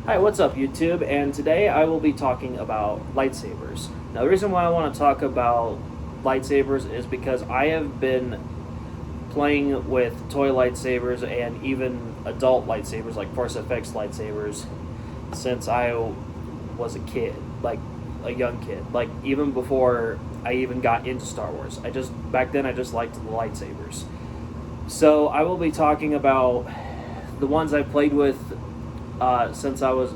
Hi, what's up, YouTube? And today I will be talking about lightsabers. Now, the reason why I want to talk about lightsabers is because I have been playing with toy lightsabers and even adult lightsabers, like Force FX lightsabers, since I was a kid, like a young kid, like even before I even got into Star Wars. Back then I just liked the lightsabers. So I will be talking about the ones I played with since I was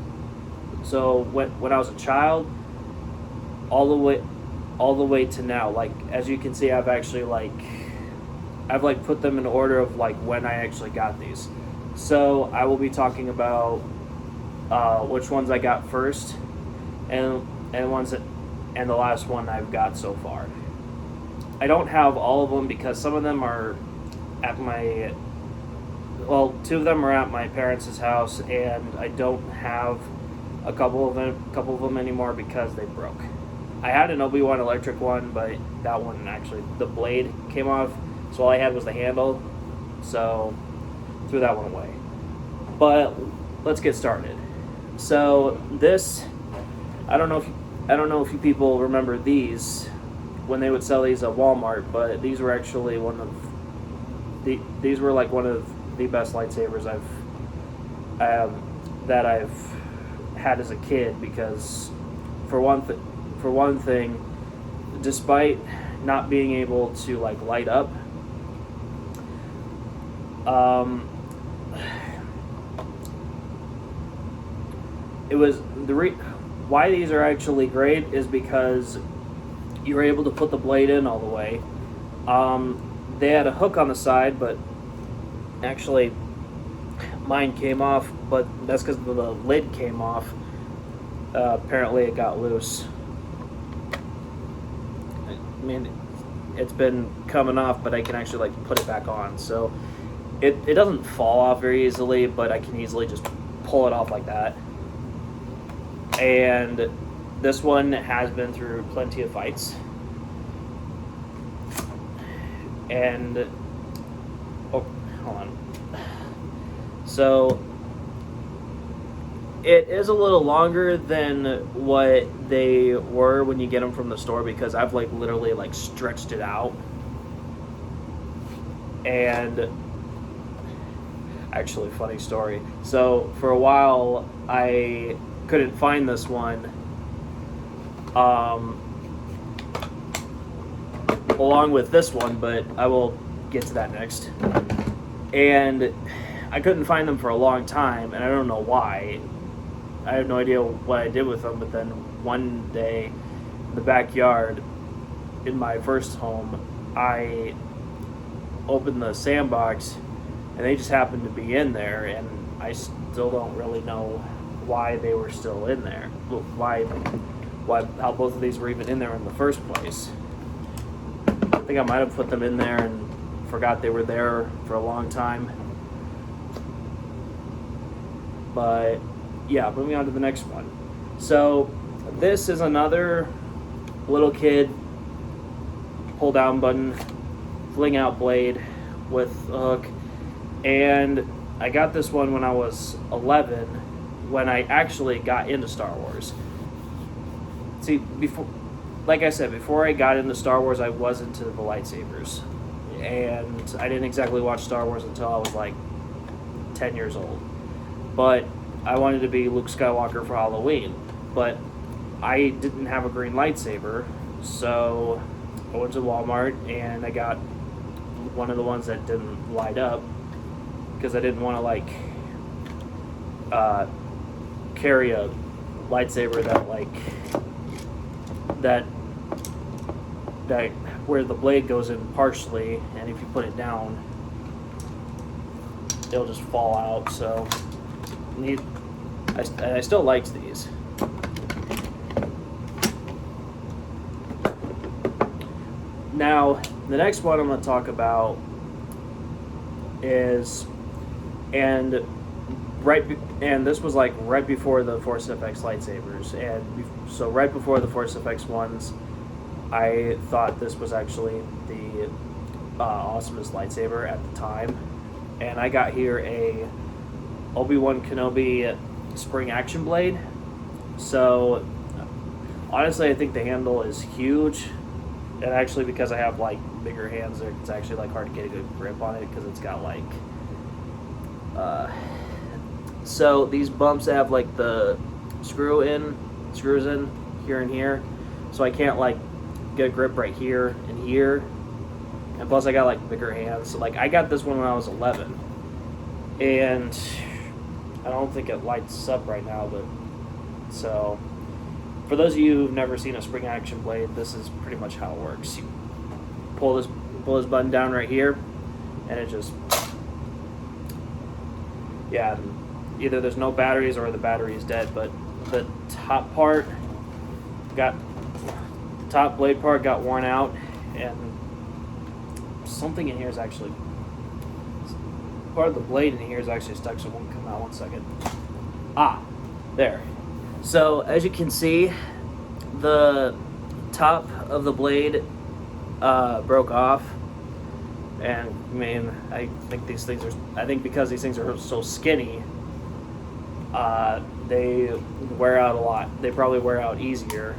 when I was a child, all the way to now. Like, as you can see, I've put them in order of like when I actually got these. So I will be talking about which ones I got first, and the last one I've got so far. I don't have all of them because some of them are at my two of them are at my parents' house, and I don't have a couple of them anymore because they broke. I had an Obi-Wan electric one, but that one actually, the blade came off, so all I had was the handle, so threw that one away. But let's get started. So this, I don't know if you people remember these when they would sell these at Walmart, but these were actually one of the best lightsabers that I've had as a kid, because for one thing, despite not being able to like light up, it was why these are actually great is because you were able to put the blade in all the way. They had a hook on the side, but actually mine came off, but that's because the lid came off. Apparently it got loose. I mean, it's been coming off, but I can actually like put it back on, so it doesn't fall off very easily, but I can easily just pull it off like that. And this one has been through plenty of fights. And hold on. So it is a little longer than what they were when you get them from the store, because I've like literally like stretched it out. And actually, funny story. So for a while I couldn't find this one along with this one, but I will get to that next. And I couldn't find them for a long time, and I don't know why. I have no idea what I did with them, but then one day in the backyard in my first home, I opened the sandbox and they just happened to be in there, and I still don't really know why they were still in there. How both of these were even in there in the first place. I think I might have put them in there and forgot they were there for a long time. But yeah, moving on to the next one. So this is another little kid pull down button, fling out blade with a hook. And I got this one when I was 11, when I actually got into Star Wars. See, like I said, before I got into Star Wars, I was into the lightsabers. And I didn't exactly watch Star Wars until I was like 10 years old. But I wanted to be Luke Skywalker for Halloween. But I didn't have a green lightsaber, so I went to Walmart and I got one of the ones that didn't light up, because I didn't want to like carry a lightsaber that where the blade goes in partially, and if you put it down, it'll just fall out. So I still liked these. Now the next one I'm going to talk about is, and this was like right before the Force FX lightsabers, and so right before the Force FX ones, I thought this was actually the awesomest lightsaber at the time, and I got here a Obi-Wan Kenobi spring action blade. So honestly, I think the handle is huge, and actually because I have like bigger hands, it's actually like hard to get a good grip on it because it's got like. So these bumps have like the screws in here and here, so I can't like get a grip right here and here. And plus I got like bigger hands. So, like I got this one when I was 11, and I don't think it lights up right now, but so for those of you who've never seen a spring action blade, this is pretty much how it works. You pull this button down right here, and it just, yeah, either there's no batteries or the battery is dead. But the top blade part got worn out, and something in here is actually, part of the blade in here is actually stuck, so it won't come out. 1 second. There. So as you can see, the top of the blade broke off, and I mean, I think because these things are so skinny, they wear out a lot. They probably wear out easier.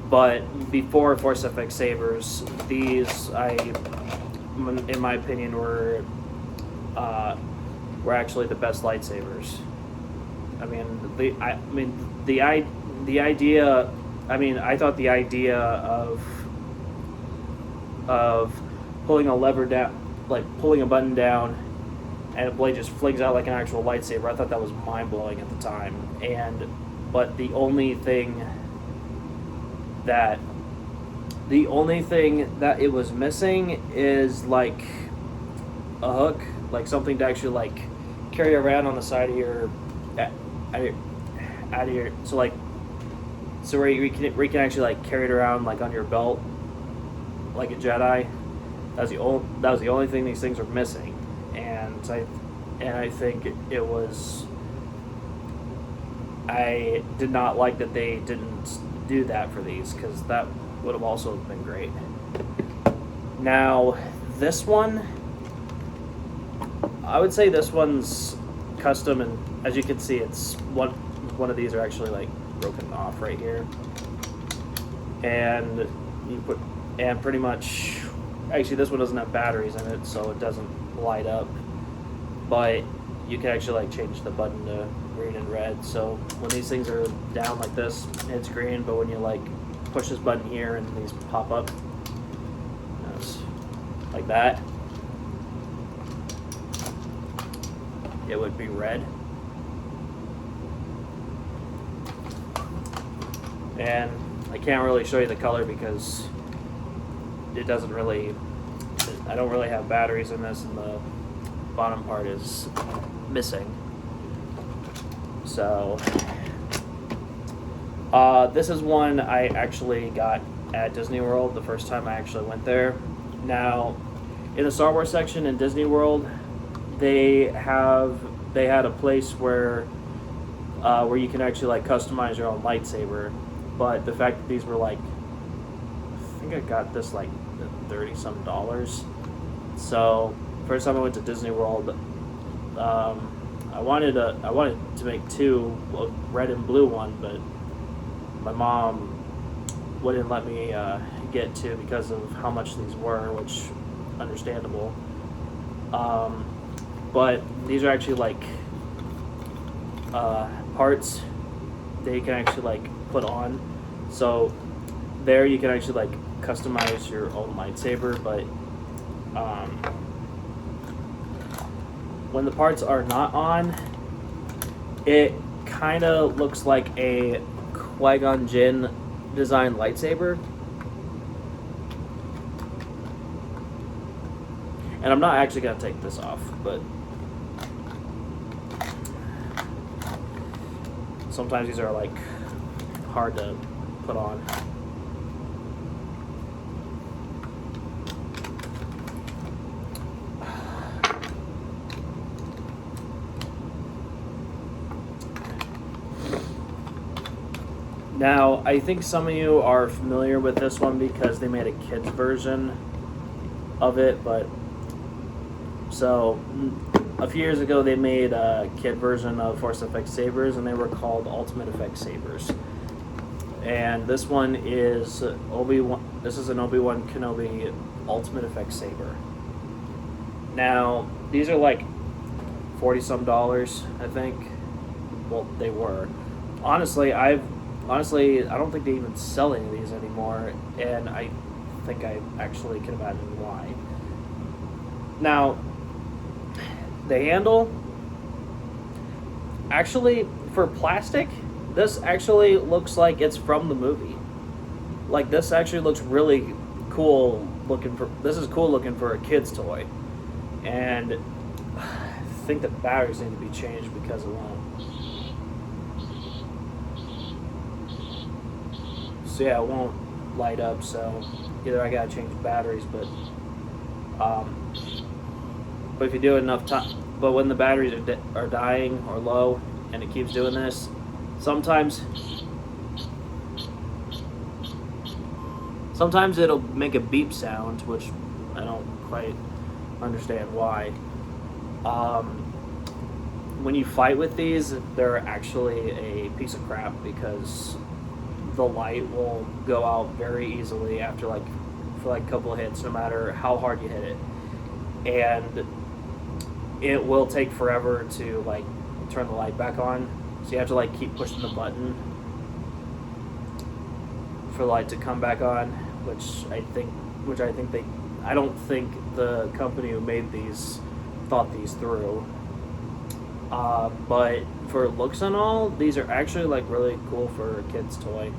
But before Force FX sabers, these, in my opinion, were actually the best lightsabers. I thought the idea of pulling a lever down, like pulling a button down, and a blade just flings out like an actual lightsaber. I thought that was mind blowing at the time. But the only thing that it was missing is like a hook, like something to actually like carry around on the side of your, so where you can actually like carry it around like on your belt, like a Jedi. That was the only thing these things were missing, and I think it was. I did not like that they didn't do that for these, because that would have also been great. Now this one, I would say this one's custom, and as you can see, it's one of these are actually like broken off right here, and pretty much, actually this one doesn't have batteries in it, so it doesn't light up, but you can actually like change the button to green and red. So when these things are down like this, it's green, but when you like push this button here and these pop up, it's like that, it would be red. And I can't really show you the color because it doesn't really, I don't really have batteries in this, and the bottom part is missing. So this is one I actually got at Disney World the first time I actually went there. Now, in the Star Wars section in Disney World, they had a place where you can actually like customize your own lightsaber. But the fact that these were like, I think I got this like $30-some. So first time I went to Disney World, I wanted to make two, a red and blue one, but my mom wouldn't let me get two because of how much these were, which understandable. But these are actually like parts that you can actually like put on. So there you can actually like customize your own lightsaber, but when the parts are not on, it kind of looks like a Qui-Gon Jinn design lightsaber. And I'm not actually going to take this off, but sometimes these are like hard to put on. Now, I think some of you are familiar with this one because they made a kids version of it, but so a few years ago they made a kid version of Force FX sabers, and they were called Ultimate FX sabers. And this one is Obi-Wan. This is an Obi-Wan Kenobi Ultimate FX saber. Now these are like $40-some, I think. Well, they were. Honestly, I don't think they even sell any of these anymore, and I think I actually can imagine why. Now, the handle, actually, for plastic, this actually looks like it's from the movie. Like, this actually looks really cool looking for. This is cool looking for a kid's toy, and I think the batteries need to be changed because of that. So yeah, it won't light up. So either I gotta change batteries, but if you do it enough time, but when the batteries are dying or low, and it keeps doing this, sometimes it'll make a beep sound, which I don't quite understand why. When you fight with these, they're actually a piece of crap because the light will go out very easily after for a couple of hits, no matter how hard you hit it, and it will take forever to turn the light back on. So you have to keep pushing the button for the light to come back on, I don't think the company who made these thought these through. But for looks and all, these are actually really cool for a kid's toy.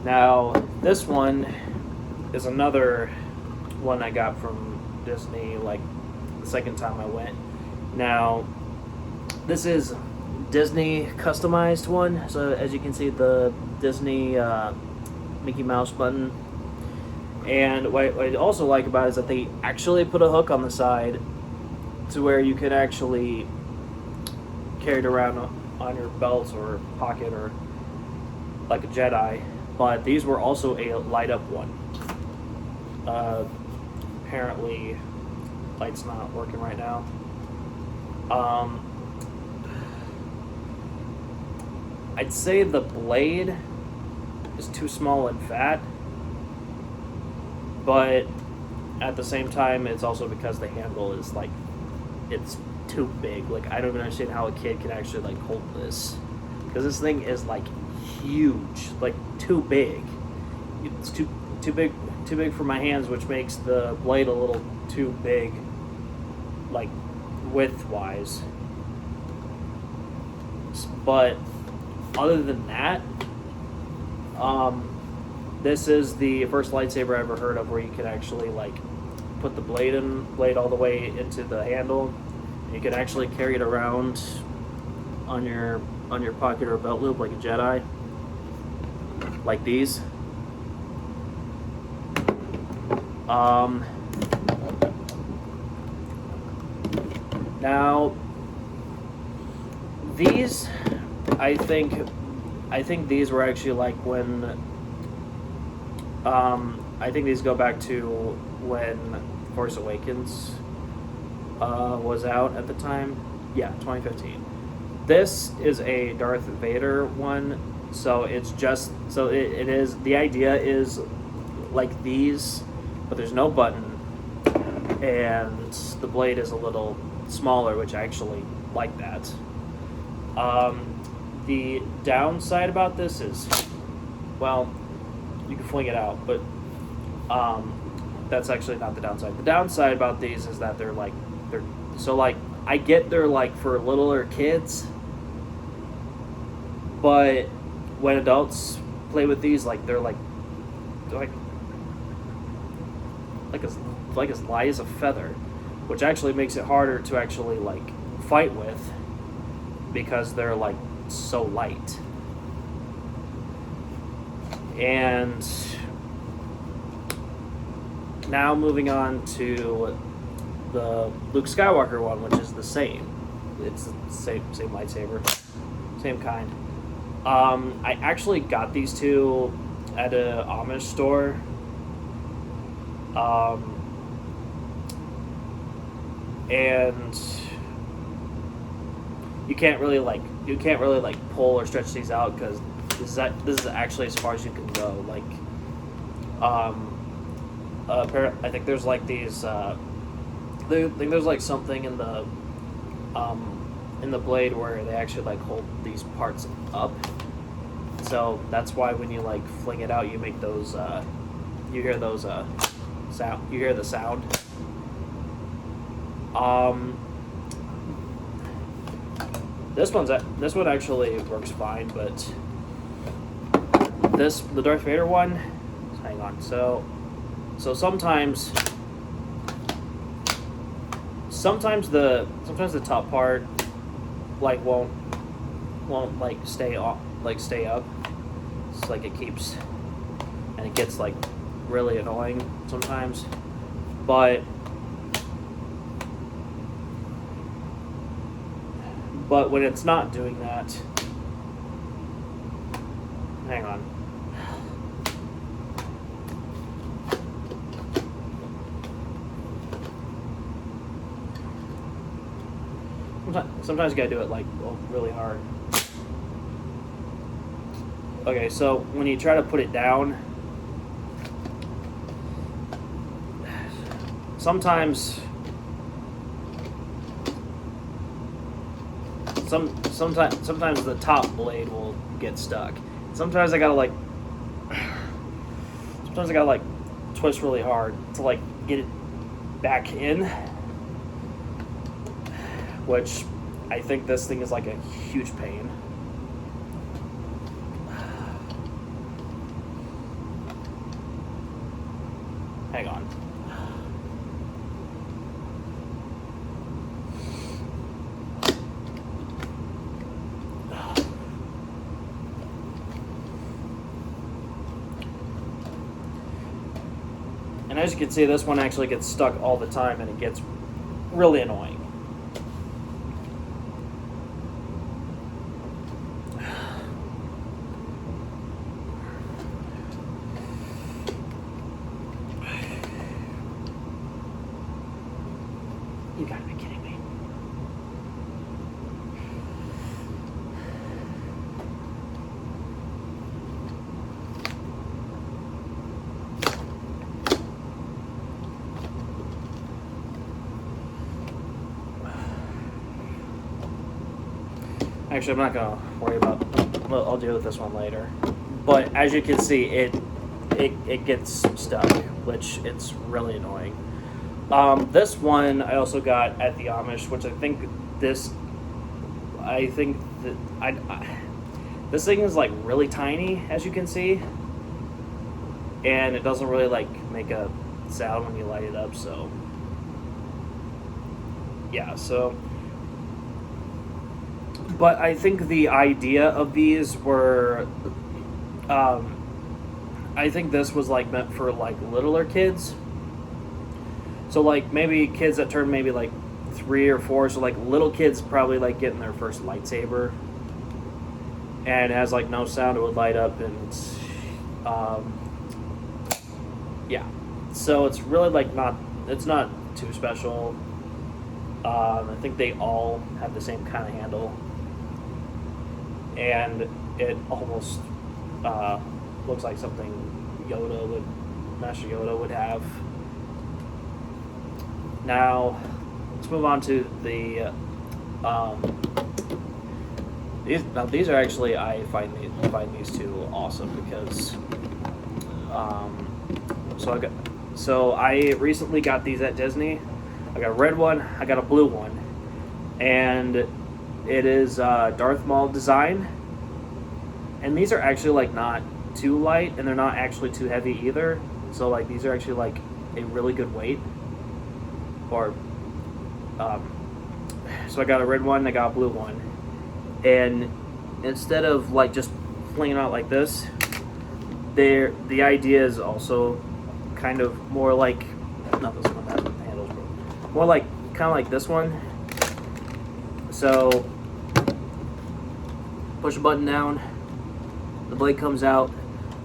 Now, this one is another one I got from Disney the second time I went. Now, this is Disney customized one. So as you can see, the Disney Mickey Mouse button. And what I also like about it is that they actually put a hook on the side to where you could actually carry it around on your belt or pocket or like a Jedi. But these were also a light up one. Apparently, light's not working right now. I'd say the blade is too small and fat, but at the same time, it's also because the handle is it's too big. I don't even understand how a kid can actually hold this, because this thing is huge, too big. It's too big for my hands, which makes the blade a little too big, width-wise. But other than that, this is the first lightsaber I ever heard of where you can actually put the blade all the way into the handle. You can actually carry it around on your pocket or belt loop like a Jedi, like these. Now these, I think these were actually when I think these go back to when Force Awakens was out at the time. Yeah, 2015. This is a Darth Vader one, so it's just it is, the idea is like these, but there's no button, and the blade is a little smaller, which I actually like that. The downside about this is, well, you can fling it out, but that's actually not the downside. The downside about these is that they're I get they're for littler kids, but when adults play with these, they're as light as a feather, which actually makes it harder to actually fight with, because they're so light. And now moving on to the Luke Skywalker one, which is the same. It's the same lightsaber, same kind. I actually got these two at an Amish store. and you can't really like pull or stretch these out because this is actually as far as you can go. Like, I think there's like these. I think there's like something in the blade where they actually like hold these parts up. So that's why when you like fling it out, you make those. You hear those sound. You hear the sound. This one actually works fine, but the Darth Vader one. Hang on. So sometimes the top part like won't like stay up. It's like it keeps, and it gets like really annoying sometimes, but when it's not doing that, hang on. Sometimes you gotta do it like really hard. Okay, so when you try to put it down, sometimes the top blade will get stuck. Sometimes I gotta twist really hard to like get it back in, which I think this thing is like a huge pain. Hang on. And as you can see, this one actually gets stuck all the time, and it gets really annoying. You gotta be kidding me. Actually, I'm not gonna worry about. I'll deal with this one later. But as you can see, it gets stuck, which it's really annoying. This one I also got at the Amish, which I think this thing is like really tiny, as you can see, and it doesn't really like make a sound when you light it up. So yeah, but I think the idea of these were, I think this was like meant for like littler kids. So like maybe kids that turn maybe like 3 or 4, so like little kids probably like getting their first lightsaber, and it has like no sound, it would light up, and yeah. So it's really like it's not too special. I think they all have the same kind of handle, and it almost looks like something Master Yoda would have. Now, let's move on to the these are actually, I find these two awesome because so I recently got these at Disney. I got a red one, I got a blue one, and it is Darth Maul design. And these are actually like not too light, and they're not actually too heavy either. So like these are actually like a really good weight. Or so I got a red one, I got a blue one, and instead of like just flinging out like this, the idea is also kind of more like, not this one, that handle's broken, more like kind of like this one. So push a button down, the blade comes out,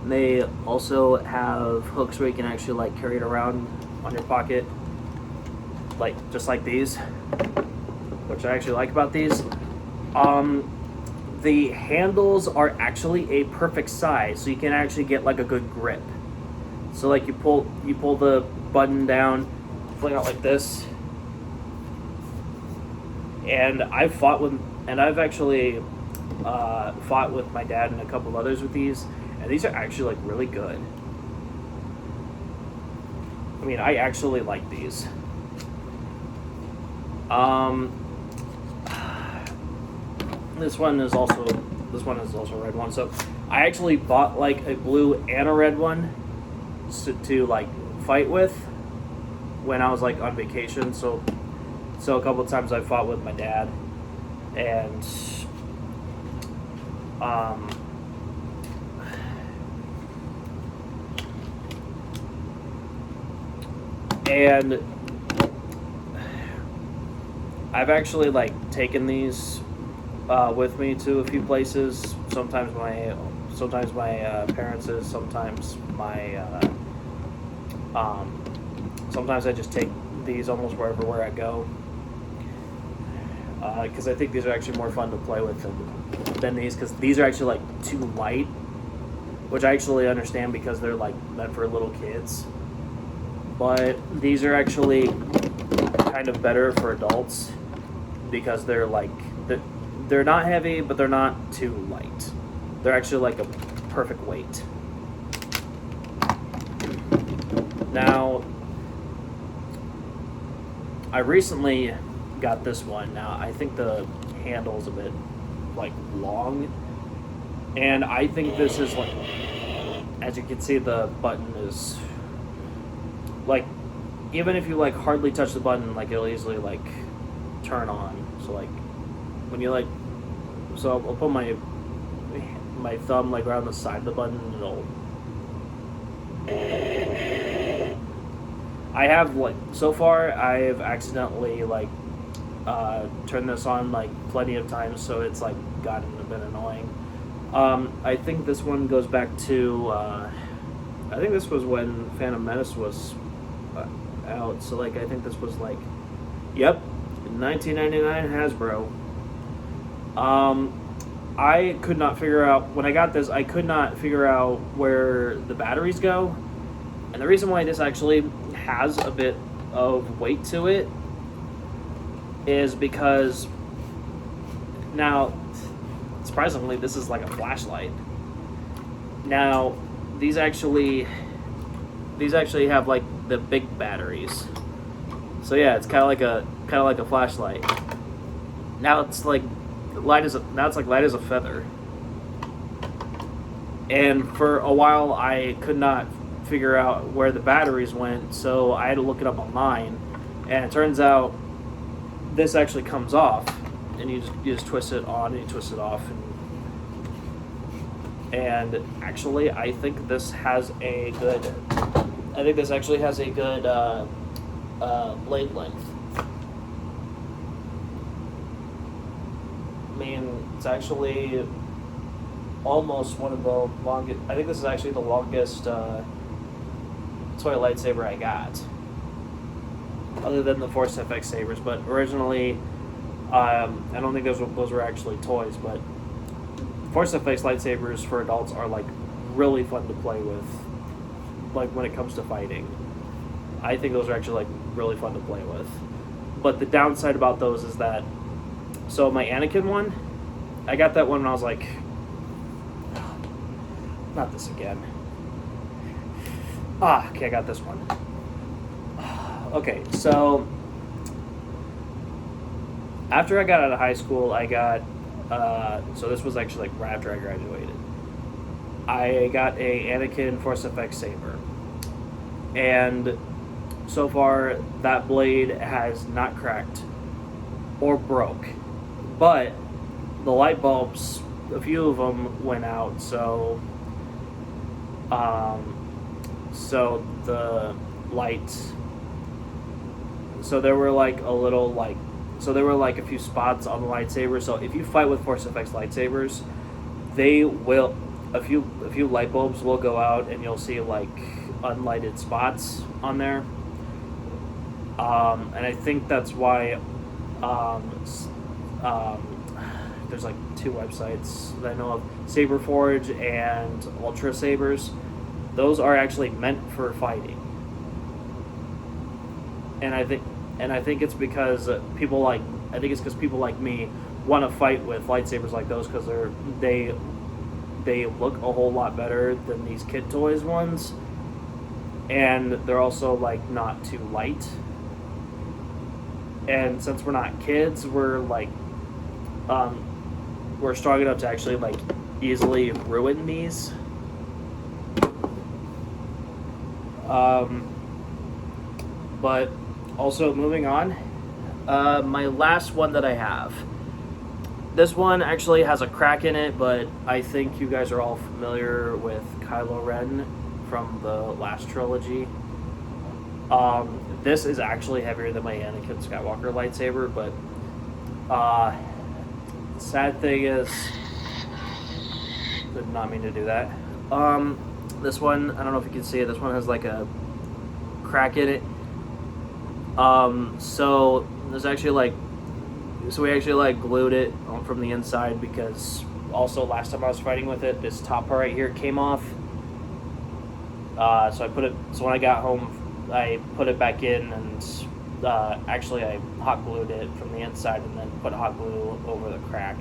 and they also have hooks where you can actually like carry it around on your pocket. like just like these, which I actually like about these. The handles are actually a perfect size, so you can actually get like a good grip. So like you pull the button down, fling out like this, and I've actually fought with my dad and a couple of others with these, and these are actually like really good. I mean, I actually like these. This one is also a red one. So I actually bought like a blue and a red one to like fight with when I was like on vacation. So a couple of times I fought with my dad, and and I've actually like taken these with me to a few places. Sometimes my parents', sometimes sometimes I just take these almost where I go, because I think these are actually more fun to play with than these, because these are actually like too light, which I actually understand because they're like meant for little kids. But these are actually kind of better for adults because they're not heavy, but they're not too light. They're actually like a perfect weight. Now, I recently got this one. Now, I think the handle's a bit like long, and I think this is like, as you can see, the button is like, even if you like hardly touch the button, like it'll easily like turn on. So like when you like, so I'll put my thumb like around the side of the button, and it'll. I have like, so far I've accidentally like turned this on like plenty of times, so it's like gotten a bit annoying. I think this one goes back to I think this was when Phantom Menace was out, so like I think this was like, yep, 1999 Hasbro. I could not figure out, when I got this, I could not figure out where the batteries go. And the reason why this actually has a bit of weight to it is because, now, surprisingly, this is like a flashlight. Now, these actually have like the big batteries. So yeah, it's kind of like a flashlight. Now it's like light as a feather. And for a while, I could not figure out where the batteries went, so I had to look it up online. And it turns out this actually comes off, and you just twist it on and you twist it off. And actually, I think this actually has a good blade length. I mean, it's actually almost one of the longest. I think this is actually the longest toy lightsaber I got, other than the Force FX sabers. But originally, I don't think those were actually toys. But Force FX lightsabers for adults are like really fun to play with, like when it comes to fighting. I think those are actually like really fun to play with. But the downside about those is that, so my Anakin one, I got that one when I was like, not this again. Okay, I got this one. Okay, so after I got out of high school, I got, so this was actually like right after I graduated, I got a Anakin Force FX saber. And so far, that blade has not cracked or broke. But the light bulbs, a few of them went out, so the lights, so there were like a few spots on the lightsaber. So if you fight with Force FX lightsabers, a few light bulbs will go out, and you'll see like unlighted spots on there. And I think that's why there's like two websites that I know of, Saberforge and Ultra Sabers. Those are actually meant for fighting, and I think it's because people like me want to fight with lightsabers like those because they look a whole lot better than these kid toys ones, and they're also like not too light. And since we're not kids, we're strong enough to actually like easily ruin these. But also moving on, my last one that I have. This one actually has a crack in it, but I think you guys are all familiar with Kylo Ren from the last trilogy. This is actually heavier than my Anakin Skywalker lightsaber, but sad thing is, did not mean to do that. This one, I don't know if you can see it. This one has like a crack in it. So there's actually we actually like glued it from the inside because also last time I was fighting with it, this top part right here came off. So when I got home, I put it back in and actually I hot glued it from the inside and then put hot glue over the crack.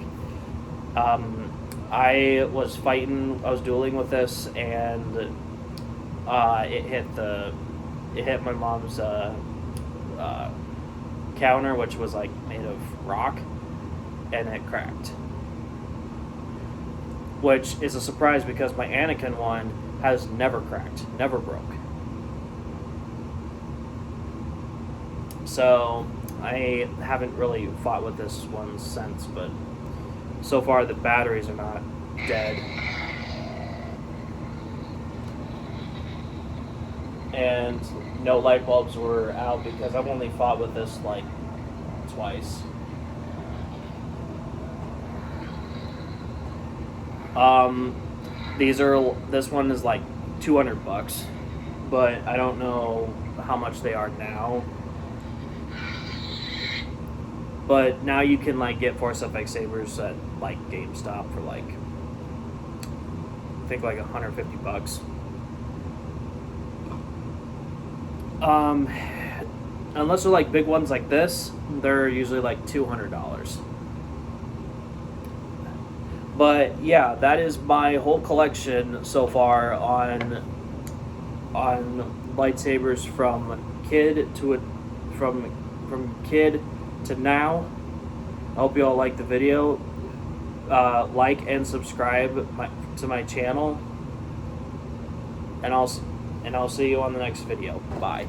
I was dueling with this and it hit my mom's counter, which was like made of rock, and it cracked, which is a surprise because my Anakin one has never cracked, never broke. So I haven't really fought with this one since, but so far the batteries are not dead. And no light bulbs were out because I've only fought with this like twice. This one is like $200, but I don't know how much they are now. But now you can like get Force FX sabers at like GameStop for like I think like $150. Unless they're like big ones like this, they're usually like $200. But yeah, that is my whole collection so far on lightsabers from kid to now. I hope you all like the video. Like and subscribe to my channel, and I'll see you on the next video. Bye.